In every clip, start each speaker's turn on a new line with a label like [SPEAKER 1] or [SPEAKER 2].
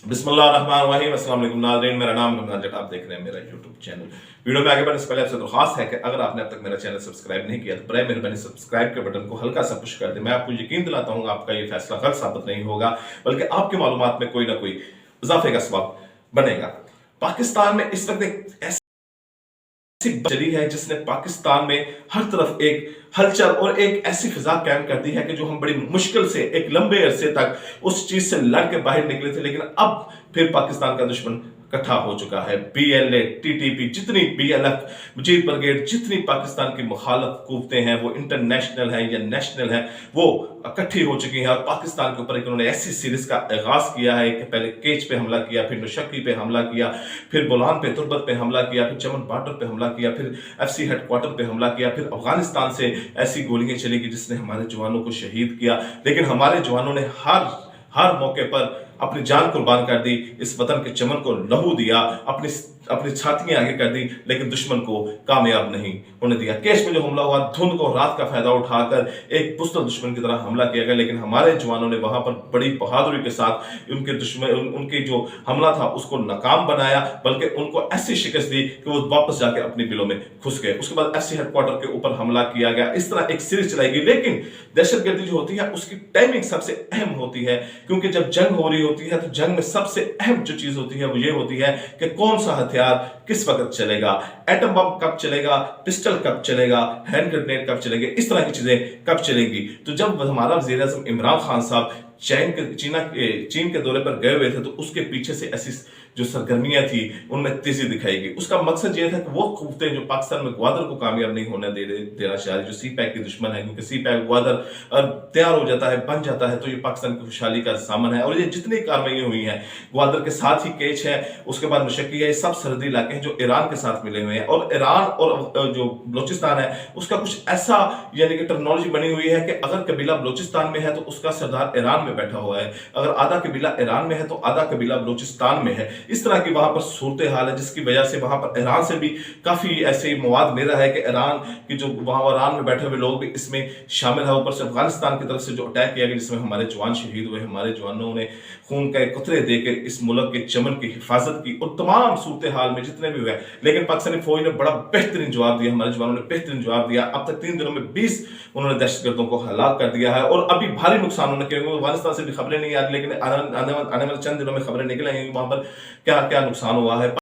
[SPEAKER 1] बिस्मिल्लाहिर्रहमानिर्रहीम। अस्सलाम वालेकुम नाज़रीन, मेरा नाम रमज़ान जट, आप देख रहे हैं मेरा यूट्यूब चैनल। वीडियो में आगे बढ़ने से पहले आपसे दरख्वास्त है कि अगर आपने अब तक मेरा चैनल सब्सक्राइब नहीं किया तो बराए मेहरबानी सब्सक्राइब के बटन को हल्का सा पुश कर दें। मैं आपको यकीन दिलाता हूँ आपका ये फैसला गलत साबित नहीं होगा, बल्कि आपकी मालूमात में कोई ना कोई इजाफे का सबब बनेगा। पाकिस्तान में इस वक्त एक ऐसी चली है जिसने पाकिस्तान में हर तरफ एक हलचल और एक ऐसी फिजा कायम कर दी है कि जो हम बड़ी मुश्किल से एक लंबे अरसे तक उस चीज से लड़ के बाहर निकले थे, लेकिन अब फिर पाकिस्तान का दुश्मन इकट्ठा हो चुका है। BLA, TTP, जितनी BLF, मुजीब ब्रिगेड, जितनी पाकिस्तान की मुखालफ कुव्वतें हैं, वो इंटरनेशनल है या नेशनल है, वो इकट्ठी हो चुकी हैं और पाकिस्तान के ऊपर इन्होंने ऐसी सीरीज का आगाज किया है कि पहले केच पे हमला किया, फिर नौशक्की पे हमला किया, फिर बोलान पे, तुर्बत पे हमला किया, फिर चमन बॉर्डर पे हमला किया, फिर FC हेडक्वार्टर पे हमला किया, फिर अफगानिस्तान से ऐसी गोलियां चली कि जिसने हमारे जवानों को शहीद किया। लेकिन हमारे जवानों ने हर मौके पर अपनी जान कुर्बान कर दी, इस वतन के चमन को लहू दिया, अपनी छातियां आगे कर दी, लेकिन दुश्मन को कामयाब नहीं होने दिया। केश में जो हमला हुआ, धुंध को रात का फायदा उठाकर एक बुज़दिल दुश्मन की तरह हमला किया गया, लेकिन हमारे जवानों ने वहां पर बड़ी बहादुरी के साथ उनके दुश्मन उनकी जो हमला था उसको नाकाम बनाया, बल्कि उनको ऐसी शिकस्त दी कि वो वापस जाके अपनी बिलों में घुस गए। उसके बाद FC हेडक्वार्टर के ऊपर हमला किया गया। इस तरह एक सीरीज चलाई गई, लेकिन दहशतगर्दी जो होती है उसकी टाइमिंग सबसे अहम होती है, क्योंकि जब जंग हो रही होती है तो जंग में सबसे अहम जो चीज होती है वो ये होती है कि कौन सा हथियार किस वक्त चलेगा, एटम बम कब चलेगा, पिस्टल कब चलेगा, हैंड ग्रेनेड कब चलेंगे, इस तरह की चीजें कब चलेंगी। तो जब हमारा वज़ीर आज़म इमरान खान साहब चीन के दौरे पर गए हुए थे तो उसके पीछे से ऐसी जो सरगर्मियां थी उनमें तेजी दिखाई गई। उसका मकसद यह था कि वो कुव्वतें जो पाकिस्तान में ग्वादर को कामयाब नहीं होने देना चाह रही, जो CPAC के दुश्मन है, क्योंकि CPAC ग्वादर तैयार हो जाता है, बन जाता है तो ये पाकिस्तान की खुशहाली का सामान है। और ये जितनी कार्रवाई हुई हैं, ग्वादर के साथ ही केच है, उसके बाद नौशक्की है, ये सब सरहदी इलाके हैं जो ईरान के साथ मिले हुए हैं। और ईरान और जो बलोचिस्तान है उसका कुछ ऐसा यानी कि टर्मिनोलॉजी बनी हुई है कि अगर कबीला बलोचिस्तान में है तो उसका सरदार ईरान में बैठा हुआ है, अगर आधा कबीला ईरान में है तो आधा कबीला बलोचिस्तान में है। इस तरह की वहां पर सूरत हाल है, जिसकी वजह से वहां पर ईरान से भी काफी ऐसे मवाद मिल रहा है कि ईरान की जो वहां ईरान में बैठे हुए लोग भी इसमें शामिल है। ऊपर से अफगानिस्तान की तरफ से जो अटैक किया गया जिसमें हमारे जवान शहीद हुए, हमारे जवानों ने खून के कतरे देकर इस मुल्क के चमन की हिफाजत की, और तमाम सूरत हाल में जितने भी हुए, लेकिन पाकिस्तानी फौज ने बड़ा बेहतरीन जवाब दिया, हमारे जवानों ने बेहतरीन जवाब दिया। अब तक 3 दिनों में 20 उन्होंने दहशतगर्दों को हलाक कर दिया है, और अभी भारी नुकसान होने के अफगानिस्तान से भी खबरें नहीं आ रही, लेकिन आने वाले चंद दिनों में खबरें निकलेंगी वहां पर क्या क्या नुकसान हुआ है।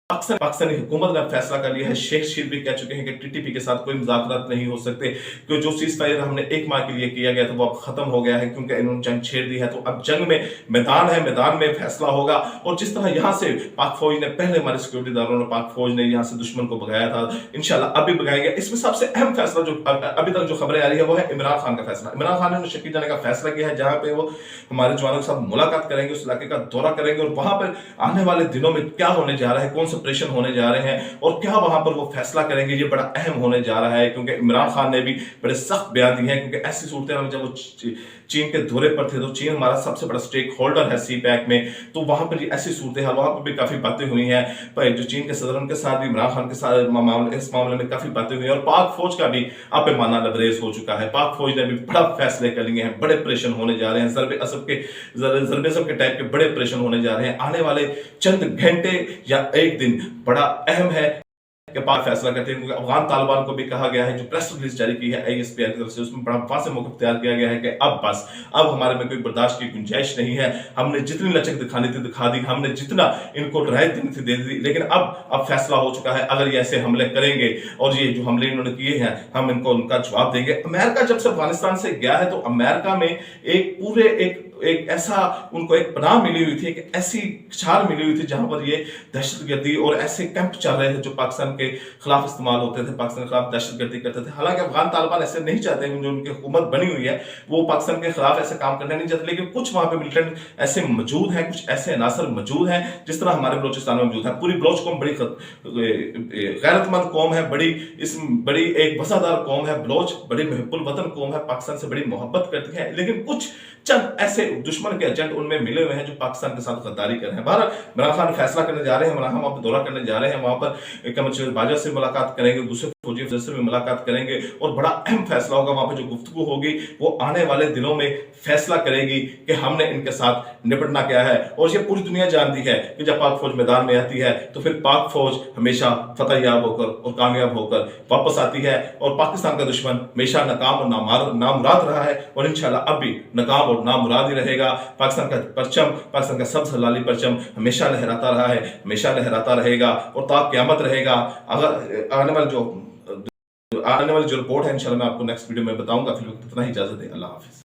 [SPEAKER 1] पाकिस्तानी हुकूमत ने फैसला कर लिया है, शेख शीर भी कह चुके हैं कि TTP के साथ कोई मुज़ाकरात नहीं हो सकते, क्योंकि जो सीज फायर हमने 1 माह के लिए किया गया था वो अब खत्म हो गया है, क्योंकि इन्होंने जंग छेड़ दी है। तो अब जंग में मैदान है, मैदान में फैसला होगा। और जिस तरह यहाँ से पाक फौज ने पहले, हमारे सिक्योरिटी दारों ने, पाक फौज ने यहाँ से दुश्मन को भगाया था, इंशाल्लाह अभी भगाएंगे। इसमें सबसे अहम फैसला जो अभी तक जो खबरें आ रही है वो है इमरान खान का फैसला। इमरान खान ने नौशक्की जाने का फैसला किया है, जहां पे वो हमारे जवानों के साथ मुलाकात करेंगे, उस इलाके का दौरा करेंगे, और वहां पर आने वाले दिनों में क्या होने जा रहा है, कौन सा ऑपरेशन होने जा रहे हैं और क्या वहां पर वो फैसला करेंगे, ये बड़ा अहम होने जा रहा है। क्योंकि इमरान खान ने भी बड़े सख्त बयान दिए हैं, क्योंकि ऐसी सूरत में जब वो चीन के दौरे पर थे तो चीन हमारा सबसे बड़ा स्टेक होल्डर है CPAC में, तो वहां पर ऐसी सूरत है, वहां पर भी काफी बातें हुई हैं। पर जो चीन के सदर उनके साथ भी इमरान खान के साथ इस मामले में काफी बातें हुई हैं, और पाक फौज का भी पैमाना लबरेज हो चुका है। पाक फौज ने भी बड़ा फैसले कर लिए हैं, बड़े ऑपरेशन होने जा रहे हैं, जरबे के टाइप के बड़े ऑपरेशन होने जा रहे हैं। आने वाले चंद घंटे या एक दिन बड़ा अहम है के पास फैसला करते हैं, क्योंकि अफगान तालिबान को भी कहा गया है, जो प्रेस रिलीज जारी की है ISPR की तरफ से, उसमें बड़ा वाज़ेह मौक़िफ़ तैयार किया गया है कि अब बस, अब हमारे में कोई बर्दाश्त की गुंजाइश नहीं है। हमने जितनी लचक दिखानी थी दिखा दी, हमने जितना इनको राहत देनी थी दे दी, लेकिन अब फैसला हो चुका है, अगर ये ऐसे हमले करेंगे और ये जो हमले इन्होंने किए हैं हम इनको उनका जवाब देंगे। अमेरिका जब से अफगानिस्तान से गया है तो अमेरिका में एक ऐसा उनको एक पनाह मिली हुई थी, एक ऐसी छाल मिली हुई थी जहां पर ये दहशतगर्दी और ऐसे कैंप चल रहे थे जो पाकिस्तान के खिलाफ इस्तेमाल होते थे, पाकिस्तान के खिलाफ दहशतगर्दी करते थे। हालांकि अफगान तालिबान ऐसे नहीं चाहते, जो उनकी हुकूमत बनी हुई है वो पाकिस्तान के खिलाफ ऐसे काम करना नहीं चाहते, लेकिन कुछ वहां पे मिलिटेंट ऐसे मौजूद हैं, कुछ ऐसे अनासर मौजूद हैं, जिस तरह हमारे बलोचिस्तान में मौजूद है। पूरी बलोच कौम बड़ी गैरतमंद कौम है, बड़ी एक वफादार कौम है। बलोच बड़ी महबूल वतन कौम है, पाकिस्तान से बड़ी मोहब्बत करती है, लेकिन कुछ चंद ऐसे दुश्मन के एजेंट उनमें मिले हुए हैं जो पाकिस्तान के साथ गद्दारी कर रहे हैं। बहरहाल इमरान खान फैसला करने जा रहे हैं, इमरान खान वहां पर दौरा करने जा रहे हैं, वहां पर कमर बाजा से मुलाकात करेंगे, दूसरे फौजी अफसर से भी मुलाकात करेंगे और बड़ा अहम फैसला होगा। वहां पर जो गुफ्तगू होगी वो आने वाले दिनों में फैसला करेगी कि हमने इनके साथ निपटना क्या है। और ये पूरी दुनिया जानती है कि जब पाक फौज मैदान में आती है तो फिर पाक फौज हमेशा फतह याब होकर और कामयाब होकर वापस आती है, और पाकिस्तान का दुश्मन हमेशा नाकाम और नामुराद रहा है और इंशाल्लाह अब भी नाकाम और नामुराद ही रहेगा। पाकिस्तान का परचम, पाकिस्तान का सबसे हलाली परचम हमेशा लहराता रहा है, हमेशा लहराता रहेगा और ताक क़यामत रहेगा। अगर आने वाली जो रिपोर्ट है इंशाल्लाह मैं आपको नेक्स्ट वीडियो में बताऊंगा। फिर वक्त इतना ही, इजाजत है, अल्लाह हाफिज।